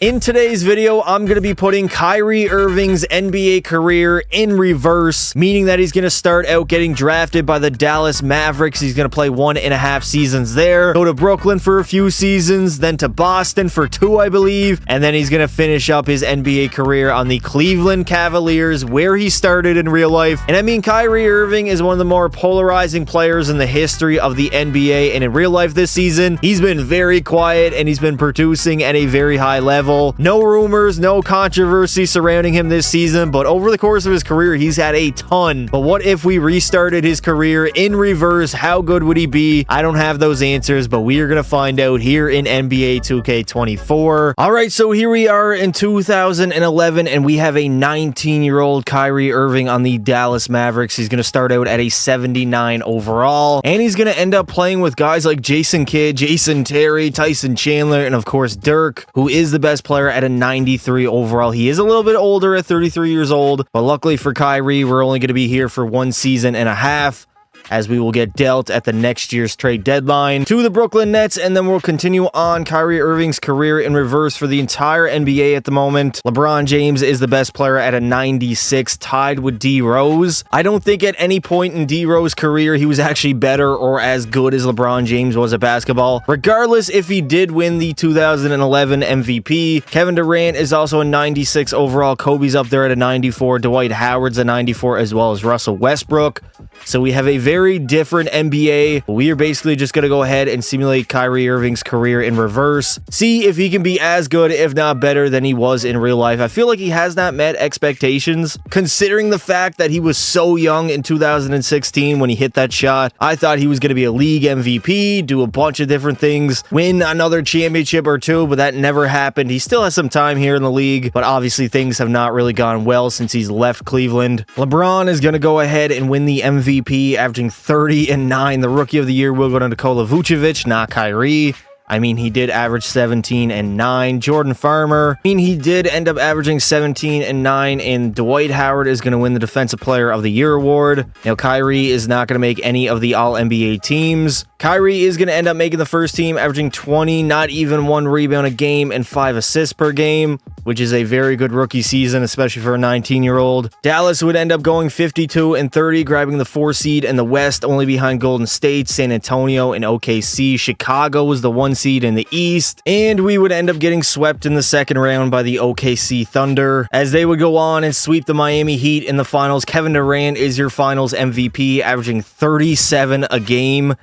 In today's video, I'm going to be putting Kyrie Irving's NBA career in reverse, meaning that he's going to start out getting drafted by the Dallas Mavericks. He's going to play 1.5 seasons there, go to Brooklyn for a few seasons, then to Boston for 2, I believe, and then he's going to finish up his NBA career on the Cleveland Cavaliers, where he started in real life. And I mean, Kyrie Irving is one of the more polarizing players in the history of the NBA, and in real life this season, he's been very quiet and he's been producing at a very high level. No rumors, no controversy surrounding him this season, but over the course of his career, he's had a ton. But what if we restarted his career in reverse? How good would he be? I don't have those answers, but we are going to find out here in NBA 2K24. All right, so here we are in 2011, and we have a 19-year-old Kyrie Irving on the Dallas Mavericks. He's going to start out at a 79 overall, and he's going to end up playing with guys like Jason Kidd, Jason Terry, Tyson Chandler, and of course Dirk, who is the best player at a 93 overall. He is a little bit older at 33 years old, but luckily for Kyrie, we're only going to be here for 1 season and a half, as we will get dealt at the next year's trade deadline to the Brooklyn Nets, and then we'll continue on Kyrie Irving's career in reverse for the entire NBA at the moment. LeBron James is the best player at a 96, tied with D Rose. I don't think at any point in D Rose's career he was actually better or as good as LeBron James was at basketball. Regardless if he did win the 2011 MVP, Kevin Durant is also a 96 overall. Kobe's up there at a 94. Dwight Howard's a 94, as well as Russell Westbrook. So we have a very different NBA. We are basically just going to go ahead and simulate Kyrie Irving's career in reverse. See if he can be as good, if not better, than he was in real life. I feel like he has not met expectations, considering the fact that he was so young in 2016 when he hit that shot. I thought he was going to be a league MVP, do a bunch of different things, win another championship or two, but that never happened. He still has some time here in the league, but obviously things have not really gone well since he's left Cleveland. LeBron is going to go ahead and win the MVP, averaging 30 and 9. The Rookie of the Year will go to Nikola Vucevic, not Kyrie. I mean, he did average 17 and 9. Jordan Farmer, I mean, he did end up averaging 17 and 9, and Dwight Howard is going to win the Defensive Player of the Year award. Now, Kyrie is not going to make any of the All-NBA teams. Kyrie is going to end up making the first team, averaging 20, not even 1 rebound a game, and 5 assists per game, which is a very good rookie season, especially for a 19-year-old. Dallas would end up going 52 and 30, grabbing the 4 seed in the West, only behind Golden State, San Antonio, and OKC. Chicago was the 1 seed in the East, and we would end up getting swept in the second round by the OKC Thunder, as they would go on and sweep the Miami Heat in the finals. Kevin Durant is your finals MVP, averaging 37 a game.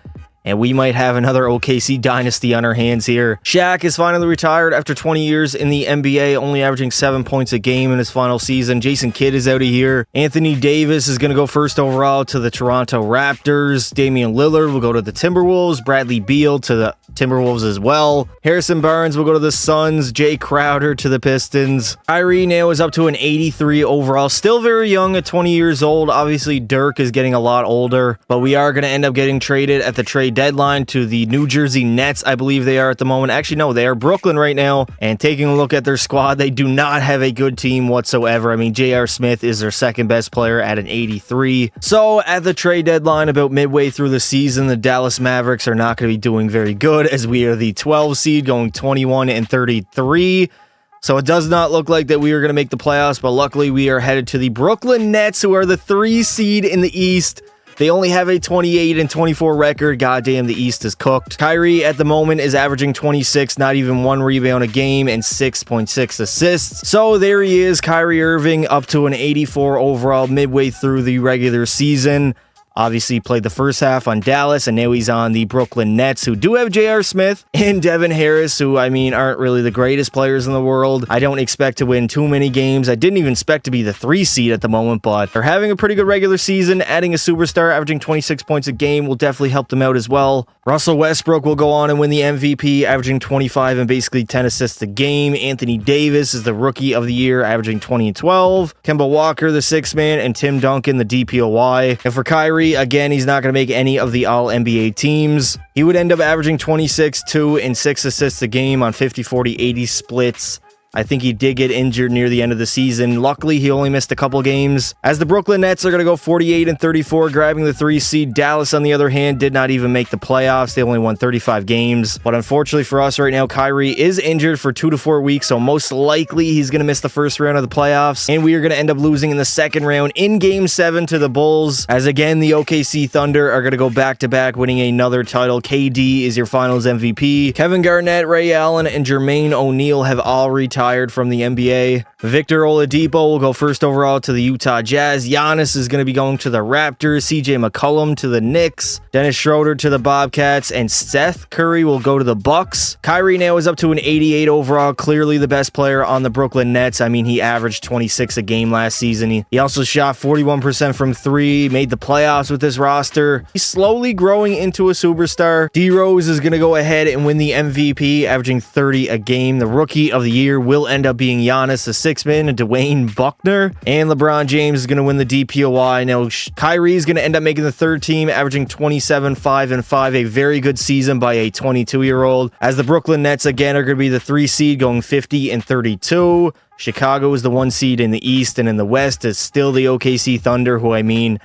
And we might have another OKC dynasty on our hands here. Shaq is finally retired after 20 years in the NBA, only averaging 7 points a game in his final season. Jason Kidd is out of here. Anthony Davis is going to go first overall to the Toronto Raptors. Damian Lillard will go to the Timberwolves. Bradley Beal to the Timberwolves as well. Harrison Barnes will go to the Suns. Jay Crowder to the Pistons. Kyrie now is up to an 83 overall. Still very young at 20 years old. Obviously, Dirk is getting a lot older, but we are going to end up getting traded at the trade deadline to the New Jersey Nets, I believe they are at the moment. Actually, no, they are Brooklyn right now. And taking a look at their squad, they do not have a good team whatsoever. I mean, J.R. Smith is their second best player at an 83. So at the trade deadline, about midway through the season, the Dallas Mavericks are not going to be doing very good, as we are the 12 seed going 21 and 33. So it does not look like that we are going to make the playoffs, but luckily we are headed to the Brooklyn Nets, who are the 3 seed in the East. They only have a 28 and 24 record. Goddamn, the East is cooked. Kyrie at the moment is averaging 26, not even 1 rebound a game, and 6.6 assists. So there he is, Kyrie Irving, up to an 84 overall midway through the regular season. Obviously played the first half on Dallas, and now he's on the Brooklyn Nets, who do have J.R. Smith and Devin Harris, who, I mean, aren't really the greatest players in the world. I don't expect to win too many games. I didn't even expect to be the 3 seed at the moment, but they're having a pretty good regular season. Adding a superstar, averaging 26 points a game, will definitely help them out as well. Russell Westbrook will go on and win the MVP, averaging 25 and basically 10 assists a game. Anthony Davis is the Rookie of the Year, averaging 20 and 12. Kemba Walker, the 6th man, and Tim Duncan, the DPOY. And for Kyrie, again, he's not going to make any of the All-NBA teams. He would end up averaging 26, 2, and 6 assists a game on 50, 40, 80 splits. I think he did get injured near the end of the season. Luckily, he only missed a couple games. As the Brooklyn Nets are going to go 48-34, grabbing the 3 seed. Dallas, on the other hand, did not even make the playoffs. They only won 35 games. But unfortunately for us right now, Kyrie is injured for 2 to 4 weeks, so most likely he's going to miss the first round of the playoffs, and we are going to end up losing in the second round in Game 7 to the Bulls, as again, the OKC Thunder are going to go back-to-back, winning another title. KD is your finals MVP. Kevin Garnett, Ray Allen, and Jermaine O'Neal have all retired from the NBA. Victor Oladipo will go first overall to the Utah Jazz. Giannis is going to be going to the Raptors. CJ McCollum to the Knicks. Dennis Schroeder to the Bobcats. And Seth Curry will go to the Bucks. Kyrie now is up to an 88 overall. Clearly the best player on the Brooklyn Nets. I mean, he averaged 26 a game last season. He also shot 41% from 3. Made the playoffs with this roster. He's slowly growing into a superstar. D-Rose is going to go ahead and win the MVP, averaging 30 a game. The Rookie of the Year will end up being Giannis, the sixth man, and Dwayne Buckner. And LeBron James is going to win the DPOY. Now, Kyrie is going to end up making the third team, averaging 27, 5, and 5. A very good season by a 22-year-old. As the Brooklyn Nets, again, are going to be the 3 seed, going 50-32. Chicago is the 1 seed in the East, and in the West is still the OKC Thunder, who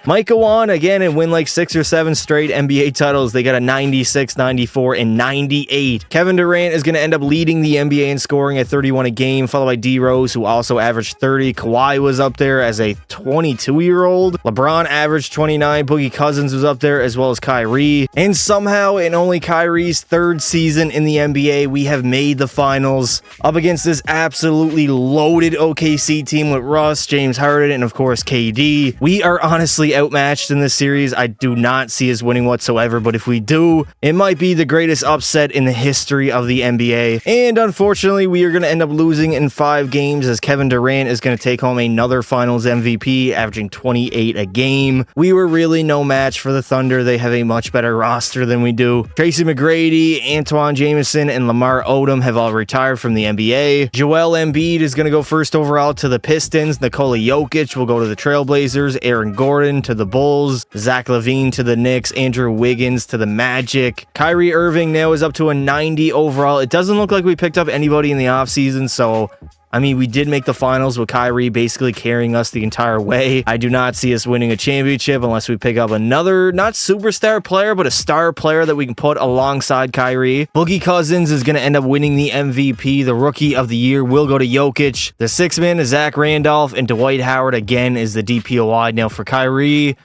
might go on again and win like 6 or 7 straight NBA titles. They got a 96, 94, and 98. Kevin Durant is going to end up leading the NBA in scoring at 31 a game, followed by D-Rose, who also averaged 30. Kawhi was up there as a 22-year-old. LeBron averaged 29. Boogie Cousins was up there, as well as Kyrie. And somehow, in only Kyrie's 3rd season in the NBA, we have made the finals up against this absolutely loaded OKC team with Russ, James Harden, and of course KD. We are honestly outmatched in this series. I do not see us winning whatsoever, but if we do, it might be the greatest upset in the history of the NBA. And unfortunately, we are going to end up losing in 5 games, as Kevin Durant is going to take home another finals MVP, averaging 28 a game. We were really no match for the Thunder. They have a much better roster than we do. Tracy McGrady, Antoine Jameson, and Lamar Odom have all retired from the NBA. Joel Embiid is going to go first overall to the Pistons. Nikola Jokic will go to the Trailblazers. Aaron Gordon to the Bulls. Zach LaVine to the Knicks. Andrew Wiggins to the Magic. Kyrie Irving now is up to a 90 overall. It doesn't look like we picked up anybody in the offseason, so I mean, we did make the finals with Kyrie basically carrying us the entire way. I do not see us winning a championship unless we pick up another, not superstar player, but a star player that we can put alongside Kyrie. Boogie Cousins is going to end up winning the MVP. The Rookie of the Year will go to Jokic. The 6th man is Zach Randolph, and Dwight Howard again is the DPOY. Now for Kyrie,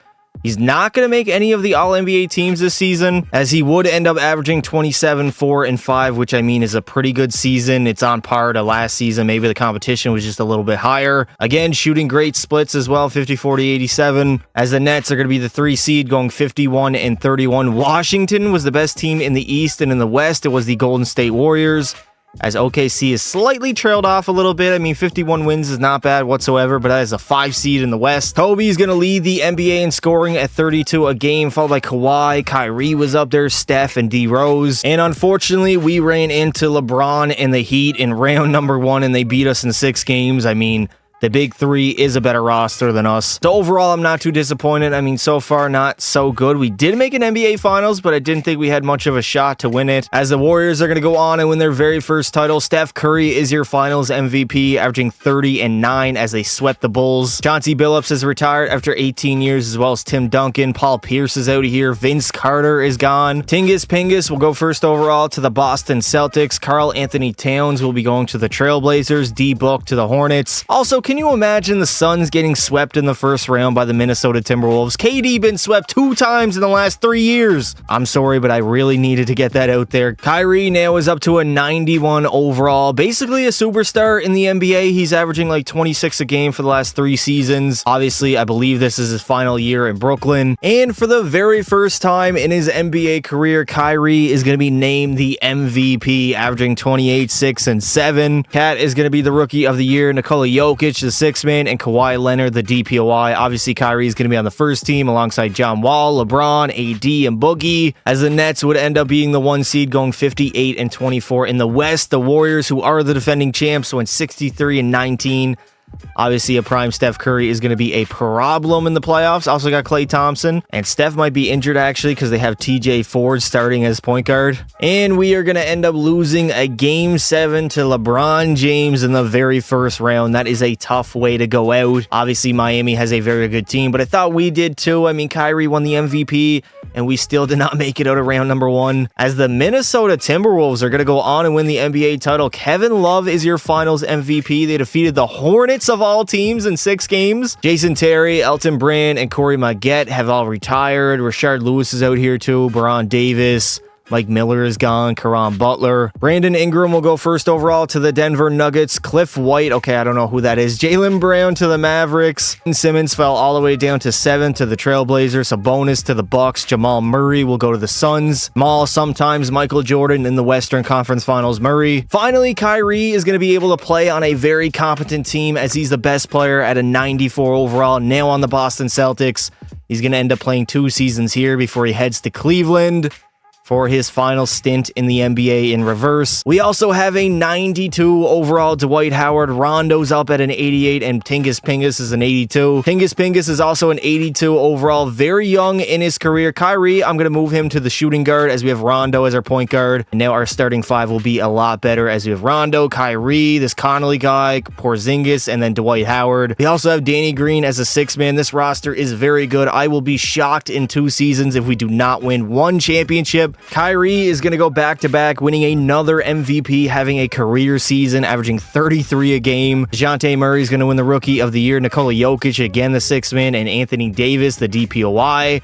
he's not going to make any of the All-NBA teams this season, as he would end up averaging 27, 4, and 5, which I mean is a pretty good season. It's on par to last season. Maybe the competition was just a little bit higher. Again, shooting great splits as well, 50, 40, 87, as the Nets are going to be the 3 seed, going 51-31. Washington was the best team in the East, and in the West, it was the Golden State Warriors, as OKC is slightly trailed off a little bit. I mean, 51 wins is not bad whatsoever, but that is a 5 seed in the West. Kobe is going to lead the NBA in scoring at 32 a game, followed by Kawhi. Kyrie was up there, Steph, and D-Rose. And unfortunately, we ran into LeBron and the Heat in round number 1, and they beat us in 6 games. I mean, the Big 3 is a better roster than us. So overall, I'm not too disappointed. I mean, so far, not so good. We did make an NBA Finals, but I didn't think we had much of a shot to win it. As the Warriors are going to go on and win their very first title, Steph Curry is your Finals MVP, averaging 30 and 9 as they swept the Bulls. Chauncey Billups is retired after 18 years, as well as Tim Duncan. Paul Pierce is out of here. Vince Carter is gone. Tingus Pingus will go first overall to the Boston Celtics. Karl Anthony Towns will be going to the Trailblazers. D-Book to the Hornets. Also, can you imagine the Suns getting swept in the first round by the Minnesota Timberwolves? KD been swept 2 times in the last 3 years. I'm sorry, but I really needed to get that out there. Kyrie now is up to a 91 overall. Basically a superstar in the NBA. He's averaging like 26 a game for the last 3 seasons. Obviously, I believe this is his final year in Brooklyn. And for the very first time in his NBA career, Kyrie is going to be named the MVP, averaging 28, 6, and 7. Cat is going to be the Rookie of the Year. Nikola Jokic, the 6th man, and Kawhi Leonard, the DPOY. Obviously, Kyrie is going to be on the first team alongside John Wall, LeBron, AD, and Boogie, as the Nets would end up being the 1 seed, going 58-24. In the West, the Warriors, who are the defending champs, went 63-19. Obviously, a prime Steph Curry is going to be a problem in the playoffs. Also got Klay Thompson, and Steph might be injured actually because they have TJ Ford starting as point guard. And we are going to end up losing a Game 7 to LeBron James in the very first round. That is a tough way to go out. Obviously, Miami has a very good team, but I thought we did too. I mean, Kyrie won the MVP, and we still did not make it out of round number 1. As the Minnesota Timberwolves are going to go on and win the NBA title, Kevin Love is your finals MVP. They defeated the Hornets of all teams in 6 games. Jason Terry, Elton Brand, and Corey Maggette have all retired. Rashard Lewis is out here too. Baron Davis. Mike Miller is gone. Caron Butler. Brandon Ingram will go first overall to the Denver Nuggets. Cliff White, okay, I don't know who that is. Jaylen Brown to the Mavericks. And Simmons fell all the way down to 7 to the Trailblazers. Sabonis to the Bucks. Jamal Murray will go to the Suns. Maul, sometimes Michael Jordan in the Western Conference Finals. Murray. Finally, Kyrie is going to be able to play on a very competent team as he's the best player at a 94 overall. Now on the Boston Celtics. He's going to end up playing 2 seasons here before he heads to Cleveland for his final stint in the NBA in reverse. We also have a 92 overall Dwight Howard. Rondo's up at an 88, and Tingus Pingus is an 82. Tingus Pingus is also an 82 overall, very young in his career. Kyrie, I'm going to move him to the shooting guard as we have Rondo as our point guard. And now our starting 5 will be a lot better as we have Rondo, Kyrie, this Connolly guy, Porzingis, and then Dwight Howard. We also have Danny Green as a 6-man. This roster is very good. I will be shocked in 2 seasons if we do not win 1 championship. Kyrie is going to go back-to-back, winning another MVP, having a career season, averaging 33 a game. DeJounte Murray is going to win the Rookie of the Year. Nikola Jokic, again, the 6-man, and Anthony Davis, the DPOY.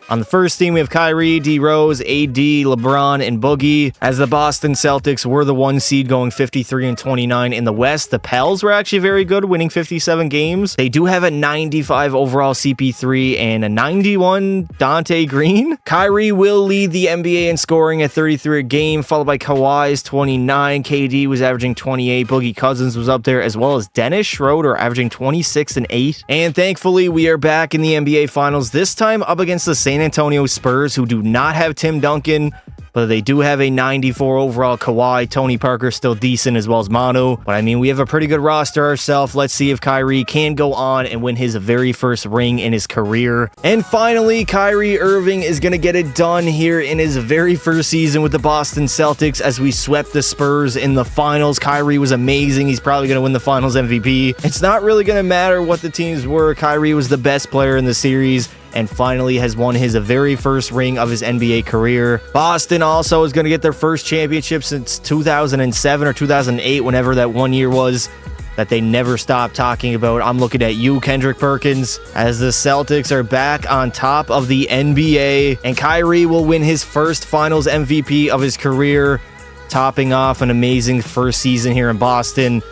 On the first team, we have Kyrie, D. Rose, AD, LeBron, and Boogie. As the Boston Celtics were the 1 seed going 53-29 in the West, the Pels were actually very good, winning 57 games. They do have a 95 overall CP3 and a 91 Dante Green. Kyrie will lead the NBA in scoring at 33 a game, followed by Kawhi's 29. KD was averaging 28. Boogie Cousins was up there, as well as Dennis Schroeder averaging 26 and 8. And thankfully, we are back in the NBA Finals, this time up against the San Antonio Spurs, who do not have Tim Duncan, but they do have a 94 overall Kawhi. Tony Parker still decent, as well as Manu. But I mean, we have a pretty good roster ourselves. Let's see if Kyrie can go on and win his very first ring in his career. And finally, Kyrie Irving is going to get it done here in his very first season with the Boston Celtics as we swept the Spurs in the finals. Kyrie was amazing. He's probably going to win the finals MVP. It's not really going to matter what the teams were. Kyrie was the best player in the series and finally has won his very first ring of his NBA career. Boston also is going to get their first championship since 2007 or 2008, whenever that 1 year was that they never stopped talking about. I'm looking at you, Kendrick Perkins, as the Celtics are back on top of the NBA, and Kyrie will win his first finals MVP of his career, topping off an amazing first season here in Boston.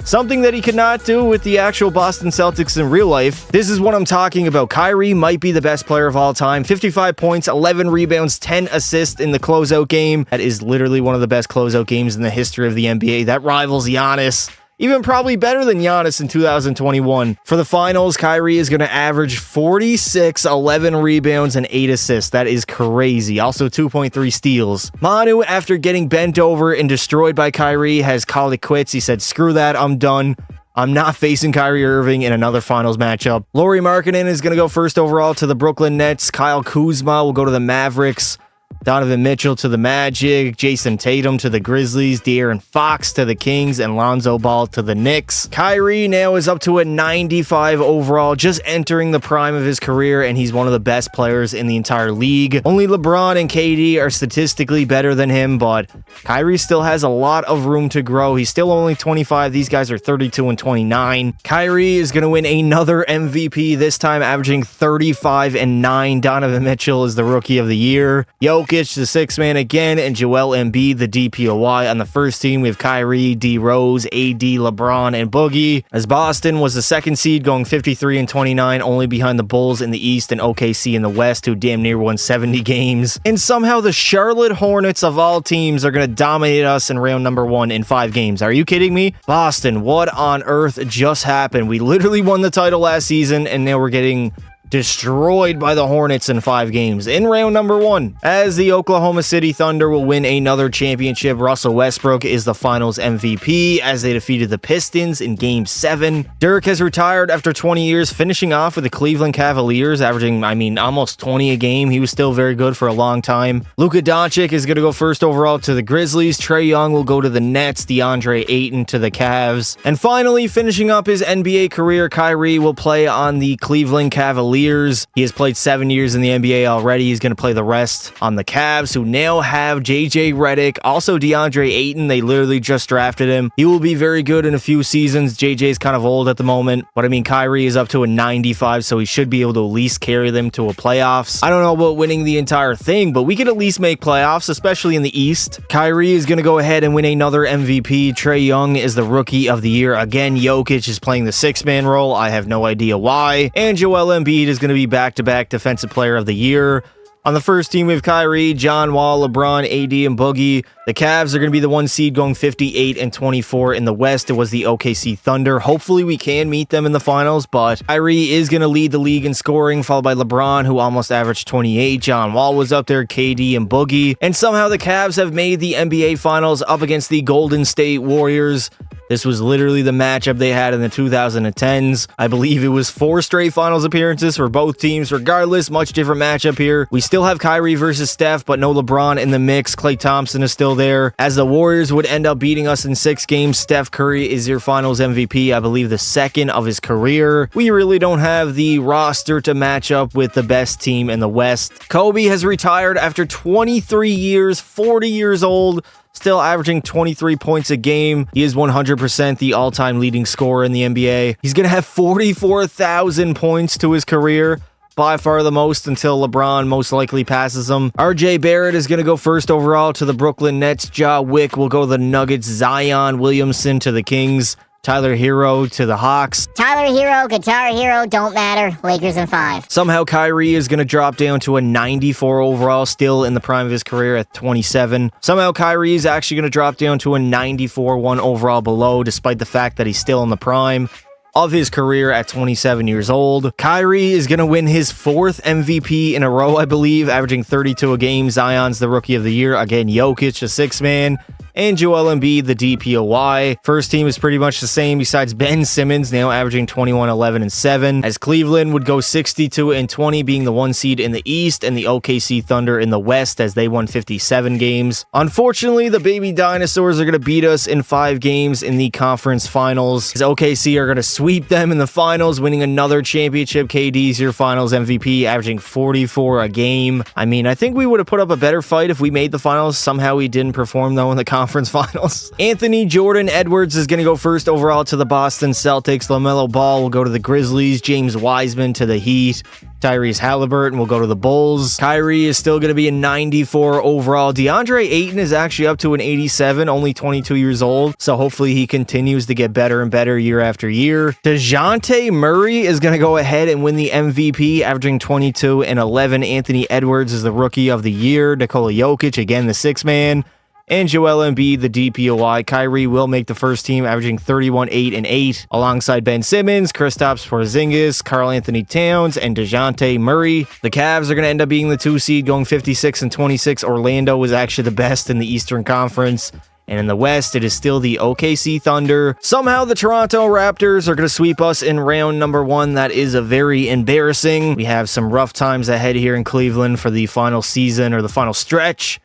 Something that he could not do with the actual Boston Celtics in real life. This is what I'm talking about. Kyrie might be the best player of all time. 55 points, 11 rebounds, 10 assists in the closeout game. That is literally one of the best closeout games in the history of the NBA. That rivals Giannis. Even probably better than Giannis in 2021. For the finals, Kyrie is going to average 46, 11 rebounds, and 8 assists. That is crazy. Also 2.3 steals. Manu, after getting bent over and destroyed by Kyrie, has called it quits. He said, screw that, I'm done. I'm not facing Kyrie Irving in another finals matchup. Lauri Markkanen is going to go first overall to the Brooklyn Nets. Kyle Kuzma will go to the Mavericks. Donovan Mitchell to the Magic, Jason Tatum to the Grizzlies, De'Aaron Fox to the Kings, and Lonzo Ball to the Knicks. Kyrie now is up to a 95 overall, just entering the prime of his career, and he's one of the best players in the entire league. Only LeBron and KD are statistically better than him, but Kyrie still has a lot of room to grow. He's still only 25. These guys are 32 and 29. Kyrie is going to win another MVP, this time averaging 35 and 9. Donovan Mitchell is the Rookie of the Year. Jokic, the 6-man again, and Joel Embiid, the DPOY. On the first team, we have Kyrie, D. Rose, AD, LeBron, and Boogie. As Boston was the 2nd seed, going 53 and 29, only behind the Bulls in the East and OKC in the West, who damn near won 70 games. And somehow the Charlotte Hornets of all teams are going to dominate us in round number 1 in 5 games. Are you kidding me? Boston, what on earth just happened? We literally won the title last season, and now we're getting destroyed by the Hornets in 5 games in round number 1. As the Oklahoma City Thunder will win another championship, Russell Westbrook is the finals MVP as they defeated the Pistons in Game 7. Dirk has retired after 20 years, finishing off with the Cleveland Cavaliers, averaging, almost 20 a game. He was still very good for a long time. Luka Doncic is going to go first overall to the Grizzlies. Trae Young will go to the Nets. DeAndre Ayton to the Cavs. And finally, finishing up his NBA career, Kyrie will play on the Cleveland Cavaliers. He has played 7 years in the NBA already. He's going to play the rest on the Cavs, who now have JJ Redick, also DeAndre Ayton. They literally just drafted him. He will be very good in a few seasons. JJ's kind of old at the moment, but Kyrie is up to a 95, so he should be able to at least carry them to a playoffs. I don't know about winning the entire thing, but we could at least make playoffs, especially in the East. Kyrie is going to go ahead and win another MVP. Trae Young is the rookie of the year. Again, Jokic is playing the 6-man role. I have no idea why. And Joel Embiid is going to be back-to-back Defensive Player of the Year. On the first team, we have Kyrie, John Wall, LeBron, AD, and Boogie. The Cavs are going to be the 1 seed going 58-24 in the West. It was the OKC Thunder. Hopefully, we can meet them in the finals, but Kyrie is going to lead the league in scoring, followed by LeBron, who almost averaged 28. John Wall was up there, KD, and Boogie. And somehow the Cavs have made the NBA Finals up against the Golden State Warriors. This was literally the matchup they had in the 2010s. I believe it was 4 straight finals appearances for both teams. Regardless, much different matchup here. We still have Kyrie versus Steph, but no LeBron in the mix. Klay Thompson is still there. As the Warriors would end up beating us in 6 games, Steph Curry is your finals MVP, I believe the 2nd of his career. We really don't have the roster to match up with the best team in the West. Kobe has retired after 23 years, 40 years old. Still averaging 23 points a game. He is 100% the all-time leading scorer in the NBA. He's going to have 44,000 points to his career. By far the most until LeBron most likely passes him. RJ Barrett is going to go first overall to the Brooklyn Nets. Ja Wick will go to the Nuggets. Zion Williamson to the Kings. Tyler Hero to the Hawks. Tyler Hero, Guitar Hero, don't matter. Lakers in 5. Somehow Kyrie is going to drop down to a 94 overall, still in the prime of his career at 27. Somehow Kyrie is actually going to drop down to a 94, 1 overall below, despite the fact that he's still in the prime of his career at 27 years old. Kyrie is going to win his 4th MVP in a row, I believe, averaging 32 a game. Zion's the rookie of the year. Again, Jokic, a 6-man. And Joel Embiid, the DPOY. First team is pretty much the same besides Ben Simmons, now averaging 21, 11, and 7. As Cleveland would go 62-20, being the 1 seed in the East, and the OKC Thunder in the West as they won 57 games. Unfortunately, the baby dinosaurs are going to beat us in 5 games in the conference finals. As OKC are going to sweep them in the finals, winning another championship. KD's your finals MVP, averaging 44 a game. I think we would have put up a better fight if we made the finals. Somehow we didn't perform, though, in the conference finals. Anthony Jordan Edwards is going to go first overall to the Boston Celtics. LaMelo Ball will go to the Grizzlies. James Wiseman to the Heat. Tyrese Halliburton will go to the Bulls. Kyrie is still going to be a 94 overall. DeAndre Ayton is actually up to an 87, only 22 years old. So hopefully he continues to get better and better year after year. DeJounte Murray is going to go ahead and win the MVP, averaging 22 and 11. Anthony Edwards is the rookie of the year. Nikola Jokic, again, the 6-man. And Joel Embiid, the DPOY. Kyrie will make the first team, averaging 31, 8, and 8, alongside Ben Simmons, Kristaps Porzingis, Karl Anthony Towns, and DeJounte Murray. The Cavs are going to end up being the 2 seed, going 56-26. Orlando was actually the best in the Eastern Conference. And in the West, it is still the OKC Thunder. Somehow the Toronto Raptors are going to sweep us in round number 1. That is a very embarrassing. We have some rough times ahead here in Cleveland for the final season, or the final stretch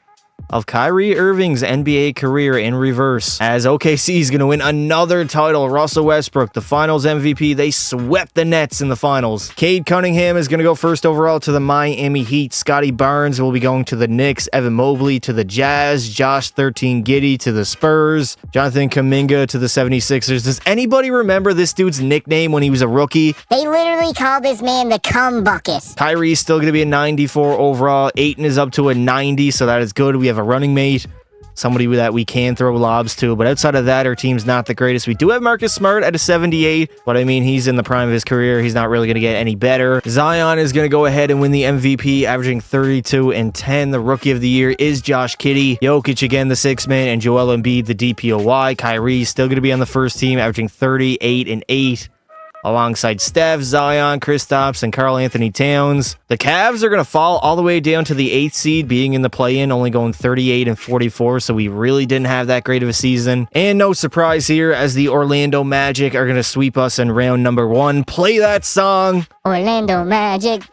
of Kyrie Irving's NBA career in reverse. As OKC is going to win another title, Russell Westbrook, the finals MVP. They swept the Nets in the finals. Cade Cunningham is going to go first overall to the Miami Heat. Scotty Barnes will be going to the Knicks. Evan Mobley to the Jazz. Josh 13 Giddey to the Spurs. Jonathan Kuminga to the 76ers. Does anybody remember this dude's nickname when he was a rookie? They literally called this man the cum bucket. Kyrie's still going to be a 94 overall. Ayton is up to a 90, so that is good. We have a running mate, somebody that we can throw lobs to, but outside of that, our team's not the greatest. We do have Marcus Smart at a 78, but he's in the prime of his career. He's not really going to get any better. Zion is going to go ahead and win the MVP, averaging 32 and 10. The rookie of the year is Josh Giddey. Jokic, again, the 6-man, and Joel Embiid, the DPOY. Kyrie still going to be on the first team, averaging 38 and 8. alongside Steph, Zion, Kristaps, and Karl Anthony Towns. The Cavs are going to fall all the way down to the 8th seed, being in the play-in, only going 38-44, so we really didn't have that great of a season. And no surprise here, as the Orlando Magic are going to sweep us in round number 1. Play that song! Orlando Magic,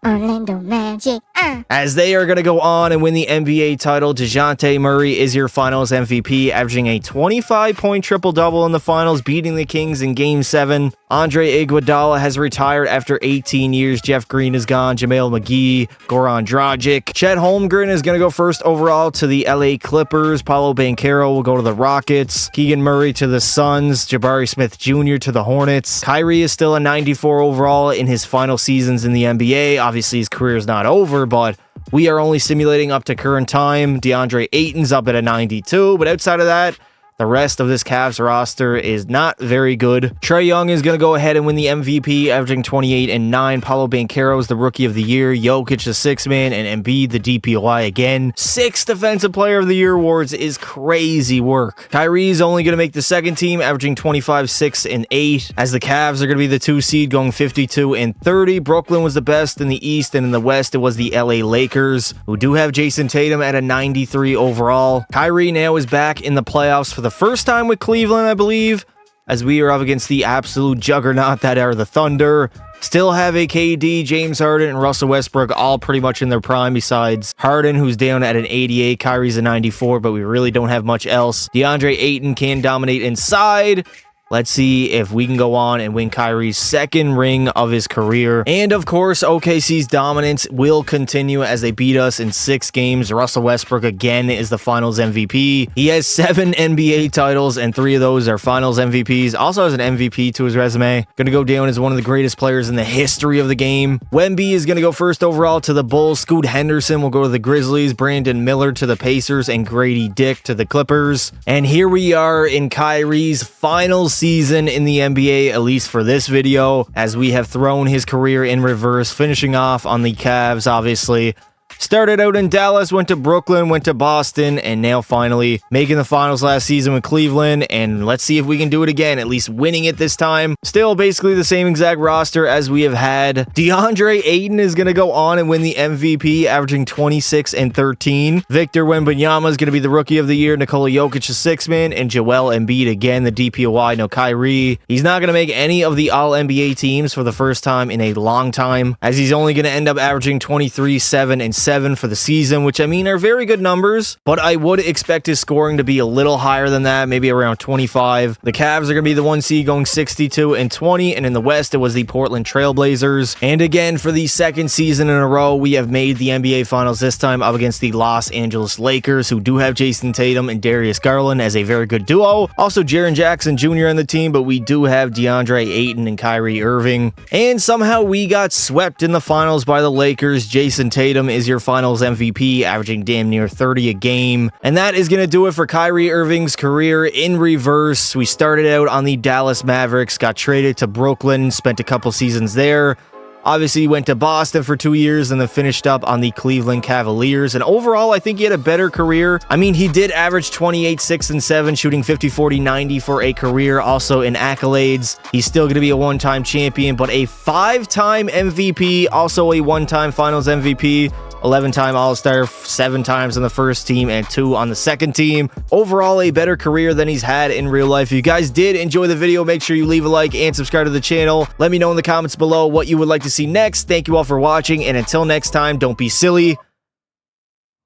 Orlando Magic, As they are going to go on and win the NBA title, DeJounte Murray is your finals MVP, averaging a 25-point triple-double in the finals, beating the Kings in Game 7. Andre Iguodala has retired after 18 years. Jeff Green is gone. JaVale McGee, Goran Dragic. Chet Holmgren is going to go first overall to the LA Clippers. Paolo Banchero will go to the Rockets. Keegan Murray to the Suns. Jabari Smith Jr. to the Hornets. Kyrie is still a 94 overall in his final seasons in the NBA. Obviously, his career is not over, but we are only simulating up to current time. DeAndre Ayton's up at a 92, but outside of that, the rest of this Cavs roster is not very good. Trae Young is going to go ahead and win the MVP, averaging 28 and 9. Paolo Banchero is the Rookie of the Year. Jokic the 6th man, and Embiid the DPOY again. 6 Defensive Player of the Year awards is crazy work. Kyrie is only going to make the second team, averaging 25, 6, and 8. As the Cavs are going to be the 2 seed, going 52 and 30. Brooklyn was the best in the East, and in the West, it was the LA Lakers, who do have Jason Tatum at a 93 overall. Kyrie now is back in the playoffs for the first time with Cleveland, I believe, as we are up against the absolute juggernaut that are the Thunder. Still have a KD, James Harden, and Russell Westbrook all pretty much in their prime, besides Harden, who's down at an 88. Kyrie's a 94, but we really don't have much else. DeAndre Ayton can dominate inside. Let's see if we can go on and win Kyrie's second ring of his career. And of course, OKC's dominance will continue as they beat us in 6 games. Russell Westbrook again is the finals MVP. He has 7 NBA titles, and 3 of those are finals MVPs. Also has an MVP to his resume. Going to go down as one of the greatest players in the history of the game. Wemby is going to go first overall to the Bulls. Scoot Henderson will go to the Grizzlies. Brandon Miller to the Pacers, and Grady Dick to the Clippers. And here we are in Kyrie's finals season in the NBA, at least for this video, as we have thrown his career in reverse, finishing off on the Cavs, obviously. Started out in Dallas, went to Brooklyn, went to Boston, and now finally making the finals last season with Cleveland. And let's see if we can do it again, at least winning it this time. Still basically the same exact roster as we have had. DeAndre Ayton is going to go on and win the MVP, averaging 26 and 13. Victor Wembanyama is going to be the Rookie of the Year. Nikola Jokic, the 6th man, and Joel Embiid again, the DPOY. No Kyrie. He's not going to make any of the All-NBA teams for the first time in a long time, as he's only going to end up averaging 23, 7, and 7 for the season, which I mean are very good numbers, but I would expect his scoring to be a little higher than that, maybe around 25. The Cavs are going to be the 1 seed, going 62 and 20, and in the West it was the Portland Trailblazers. And again, for the second season in a row, we have made the NBA Finals, this time up against the Los Angeles Lakers, who do have Jason Tatum and Darius Garland as a very good duo. Also Jaren Jackson Jr. on the team, but we do have DeAndre Ayton and Kyrie Irving. And somehow we got swept in the finals by the Lakers. Jason Tatum is your finals MVP, averaging damn near 30 a game. And that is going to do it for Kyrie Irving's career in reverse. We started out on the Dallas Mavericks, got traded to Brooklyn, spent a couple seasons there. Obviously, went to Boston for 2 years and then finished up on the Cleveland Cavaliers. And overall, I think he had a better career. I mean, he did average 28, 6, and 7, shooting 50, 40, 90 for a career. Also in accolades, he's still going to be a one-time champion, but a 5-time MVP, also a one-time finals MVP. 11-time All-Star, 7 times on the first team, and 2 on the second team. Overall, a better career than he's had in real life. If you guys did enjoy the video, make sure you leave a like and subscribe to the channel. Let me know in the comments below what you would like to see next. Thank you all for watching, and until next time, don't be silly.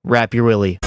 Wrap your willy.